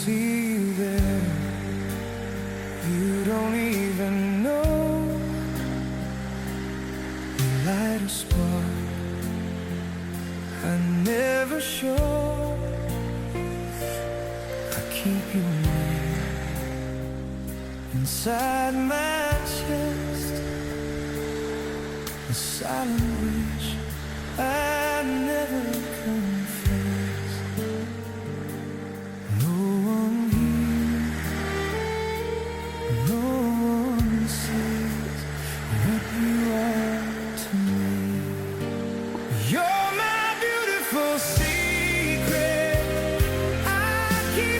see you there. You don't even know. You light a spark I never show. I keep you near inside my chest, a silent wish I never confess. No one here, no one sees what you are to me. You're my beautiful secret. I keep